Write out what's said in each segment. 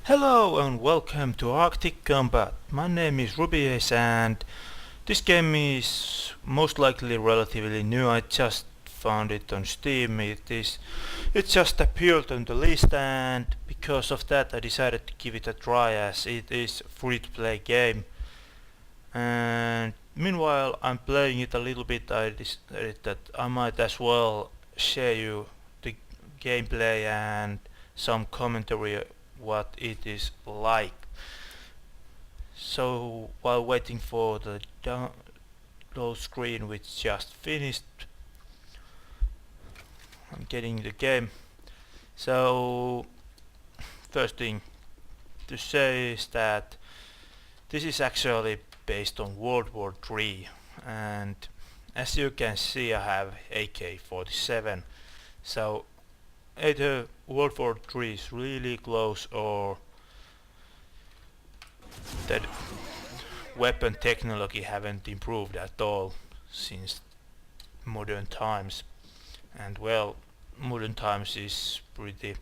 Hello and welcome to Arctic Combat. My name is Rubyace and this game is most likely relatively new. I just found it on Steam. It just appeared on the list, and because of that I decided to give it a try as it is a free to play game. And meanwhile I'm playing it a little bit. I decided that I might as well share you the gameplay and some commentary what it is like. So while waiting for the download screen, which just finished, I'm getting the game. So first thing to say is that this is actually based on World War III, and as you can see I have AK-47, so either World War III is really close or that weapon technology haven't improved at all since modern times. And well, modern times is pretty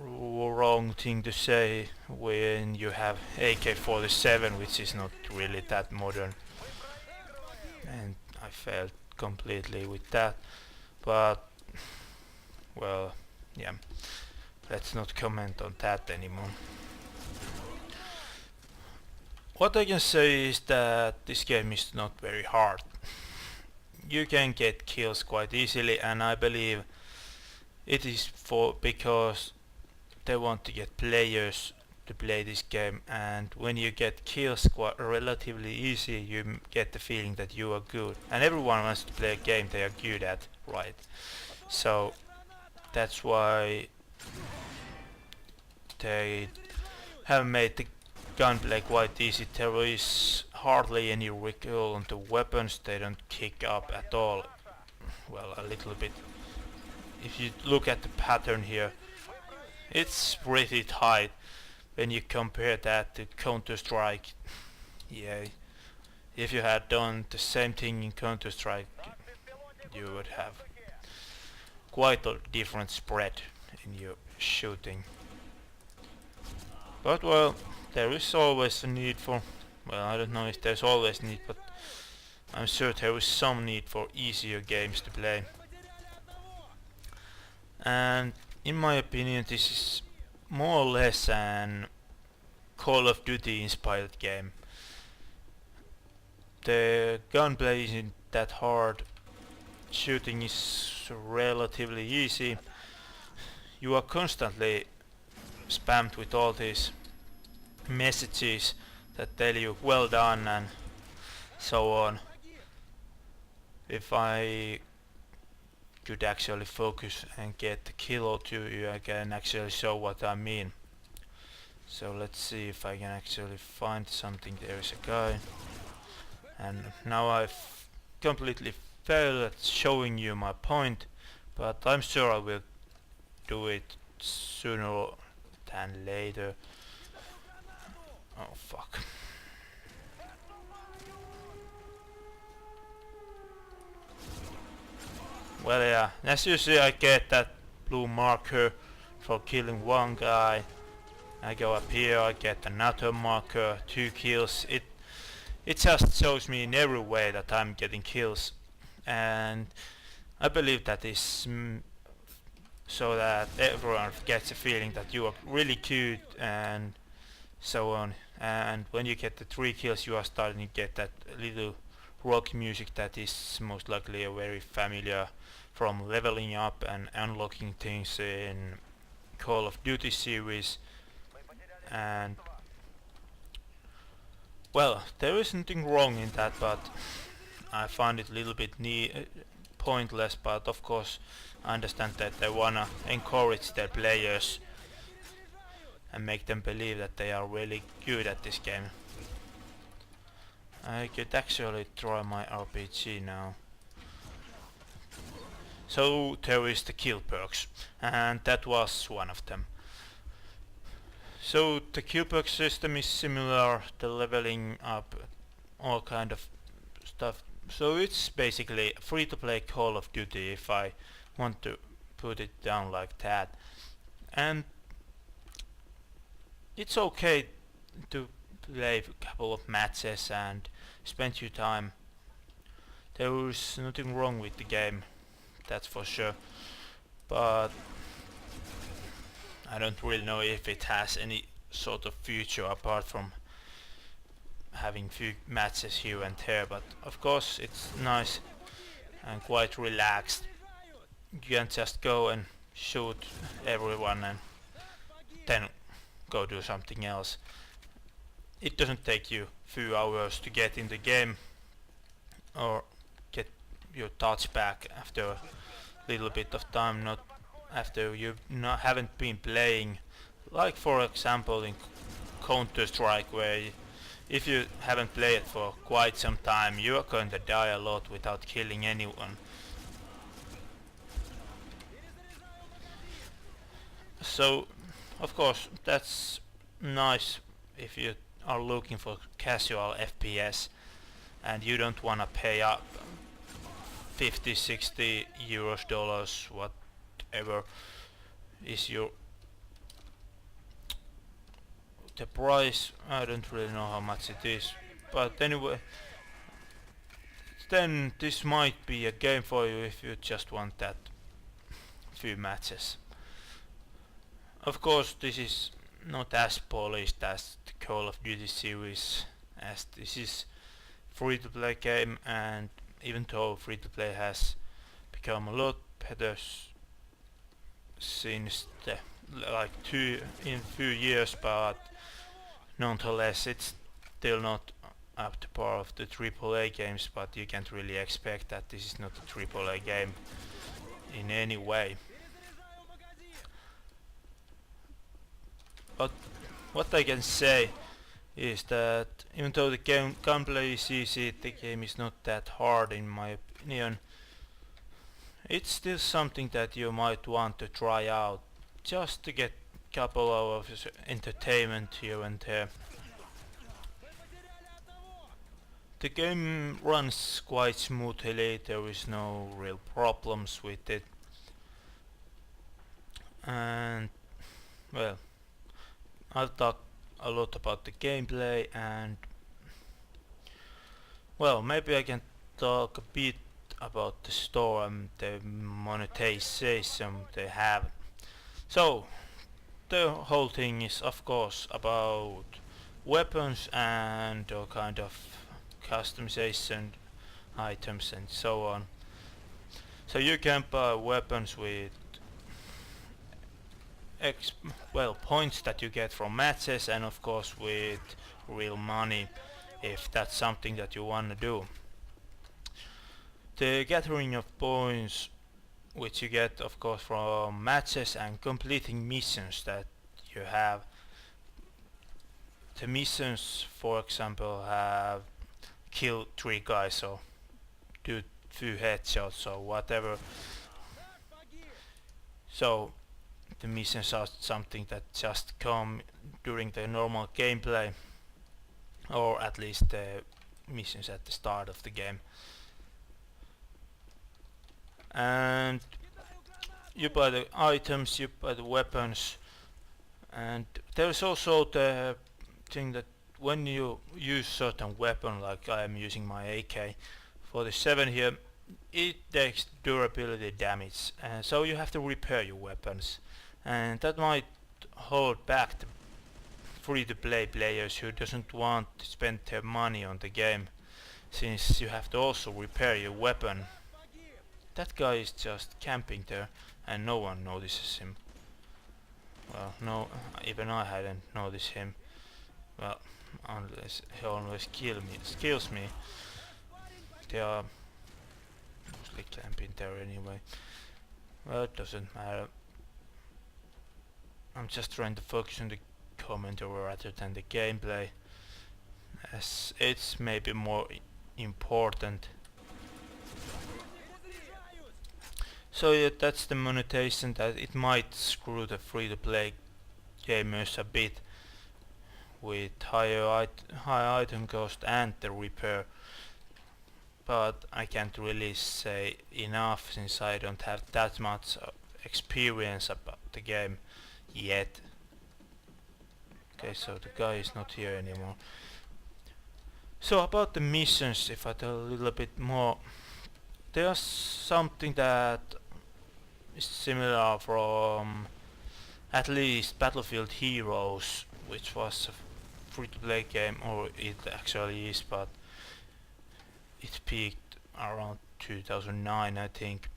wrong thing to say when you have AK-47, which is not really that modern, and I failed completely with that. But well, yeah, let's not comment on that anymore. What I can say is that this game is not very hard. You can get kills quite easily, and I believe it is because they want to get players to play this game, and when you get kills quite relatively easy, you get the feeling that you are good, and everyone wants to play a game they are good at, right? So that's why they have made the gunplay quite easy. There is hardly any recoil on the weapons, they don't kick up at all. Well, a little bit. If you look at the pattern here, it's pretty tight when you compare that to Counter-Strike. Yeah, if you had done the same thing in Counter-Strike, you would have quite a different spread in your shooting. But well, there is always a need for, well, I don't know if there's always need, but I'm sure there is some need for easier games to play. And in my opinion this is more or less an Call of Duty inspired game. The gunplay isn't that hard, shooting is relatively easy. You are constantly spammed with all these messages that tell you well done and so on. If I could actually focus and get the kill or two, I can actually show what I mean. So let's see if I can actually find something. There is a guy, and now I've completely failed at showing you my point, but I'm sure I will do it sooner than later. Oh fuck. Well, yeah, as you see I get that blue marker for killing one guy. I go up here, I get another marker, 2 kills. It just shows me in every way that I'm getting kills, and I believe that is so that everyone gets a feeling that you are really good and so on. And when you get the 3 kills, you are starting to get that little rock music that is most likely a very familiar from leveling up and unlocking things in Call of Duty series. And well, there is nothing wrong in that, but I find it a little bit pointless. But of course I understand that they wanna encourage their players and make them believe that they are really good at this game. I could actually try my RPG now. So there is the kill perks, and that was one of them. So the kill perk system is similar, the leveling up, all kind of stuff. So it's basically free to play Call of Duty if I want to put it down like that. And it's okay to play a couple of matches and spend your time. There is nothing wrong with the game, that's for sure. But I don't really know if it has any sort of future apart from having few matches here and there. But of course it's nice and quite relaxed. You can just go and shoot everyone and then go do something else. It doesn't take you few hours to get in the game or get your touch back after a little bit of time, not after you haven't been playing. Like for example in Counter-Strike, where if you haven't played for quite some time you are going to die a lot without killing anyone. So of course that's nice if you are looking for casual FPS and you don't wanna pay up 50, 60 euros, dollars, whatever is your the price. I don't really know how much it is, but anyway, then this might be a game for you if you just want that few matches. Of course this is not as polished as the Call of Duty series, as this is free to play game, and even though free to play has become a lot better since the like in few years, but nonetheless it's still not up to par of the AAA games. But you can't really expect that this is not a AAA game in any way. But what I can say is that even though the gameplay is easy, the game is not that hard in my opinion. It's still something that you might want to try out just to get couple of entertainment here and there. The game runs quite smoothly, there is no real problems with it. And well, I'll talk a lot about the gameplay, and well, maybe I can talk a bit about the store and the monetization they have. So the whole thing is of course about weapons and all kind of customization items and so on. So you can buy weapons with points that you get from matches, and of course with real money if that's something that you want to do. The gathering of points, which you get of course from matches and completing missions that you have. The missions, for example, have kill 3 guys or do few headshots or whatever. So the missions are something that just come during the normal gameplay, or at least the missions at the start of the game. And you buy the items, you buy the weapons, and there's also the thing that when you use certain weapon, like I am using my AK-47 here, it takes durability damage, and so you have to repair your weapons, and that might hold back the free-to-play players who doesn't want to spend their money on the game, since you have to also repair your weapon. That guy is just camping there and no one notices him. Well, no, even I hadn't noticed him. Well, unless he always kills me. They are mostly camping there anyway. Well, it doesn't matter. I'm just trying to focus on the commentary rather than the gameplay, as it's maybe more important. So yeah, that's the monetization, that it might screw the free-to-play gamers a bit with high item cost and the repair. But I can't really say enough since I don't have that much experience about the game yet. Okay, so the guy is not here anymore. So about the missions, if I tell a little bit more, there's something that is similar from at least Battlefield Heroes, which was a free-to-play game, or it actually is, but it peaked around 2009, I think.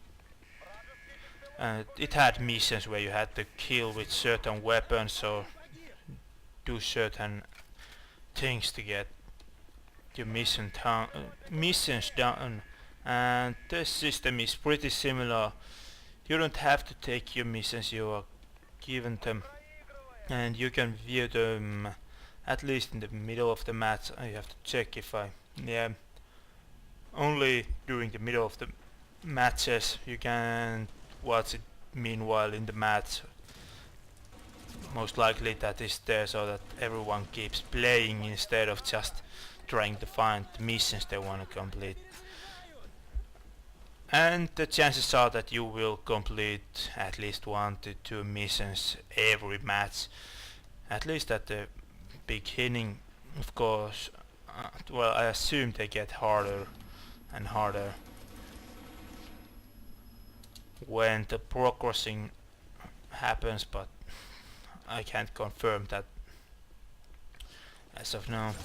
And it had missions where you had to kill with certain weapons or do certain things to get your missions done. And the system is pretty similar. You don't have to take your missions, you are given them, and you can view them at least in the middle of the match. I have to check if only during the middle of the matches you can watch it meanwhile in the match. Most likely that is there so that everyone keeps playing instead of just trying to find the missions they want to complete. And the chances are that you will complete at least 1 to 2 missions every match, at least at the beginning. Of course, well, I assume they get harder and harder when the progressing happens, but I can't confirm that as of now.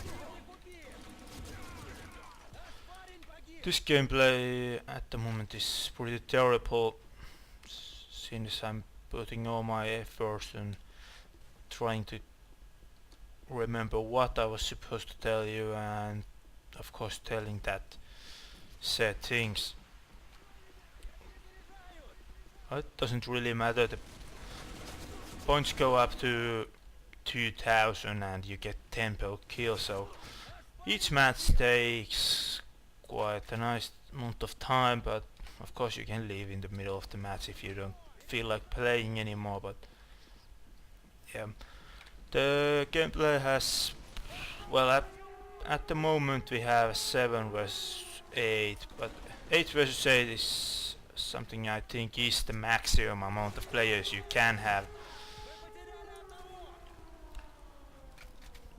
This gameplay at the moment is pretty terrible, since I'm putting all my efforts in trying to remember what I was supposed to tell you, and of course telling that said things. It doesn't really matter, the points go up to 2000 and you get 10 per kill, so each match takes quite a nice amount of time, but of course you can leave in the middle of the match if you don't feel like playing anymore. But yeah, the gameplay has, well, at the moment we have 7 versus 8, but 8 versus 8 is something I think is the maximum amount of players you can have.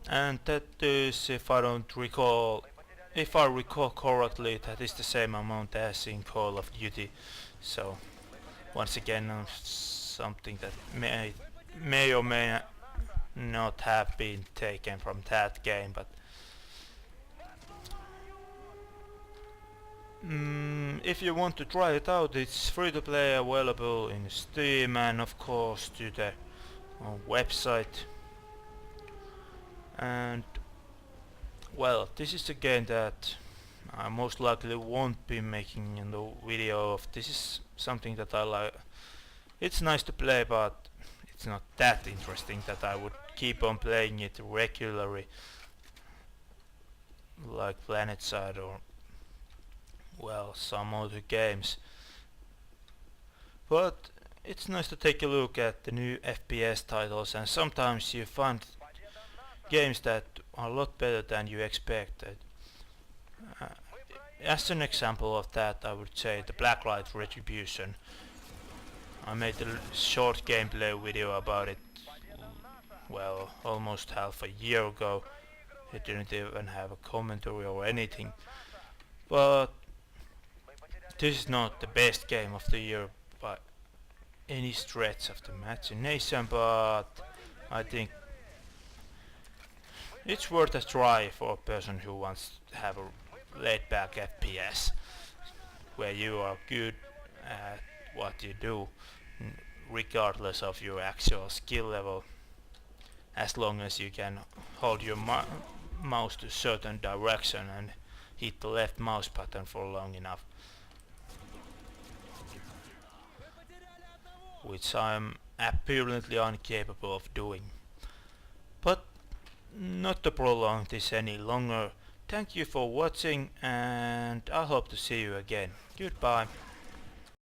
And that is, if I recall correctly, that is the same amount as in Call of Duty. So once again, something that may or may not have been taken from that game, but if you want to try it out, it's free to play, available in Steam and of course to the website. And well, this is a game that I most likely won't be making a video of. This is something that I like. It's nice to play, but it's not that interesting that I would keep on playing it regularly, like PlanetSide or, well, some other games. But it's nice to take a look at the new FPS titles, and sometimes you find games that are a lot better than you expected. As an example of that, I would say the Blacklight Retribution. I made a short gameplay video about it, well, almost half a year ago. It didn't even have a commentary or anything. But this is not the best game of the year by any stretch of the imagination, but I think it's worth a try for a person who wants to have a laid-back FPS, where you are good at what you do, regardless of your actual skill level, as long as you can hold your mouse to a certain direction and hit the left mouse button for long enough. Which I'm apparently incapable of doing. But not to prolong this any longer, thank you for watching, and I hope to see you again. Goodbye.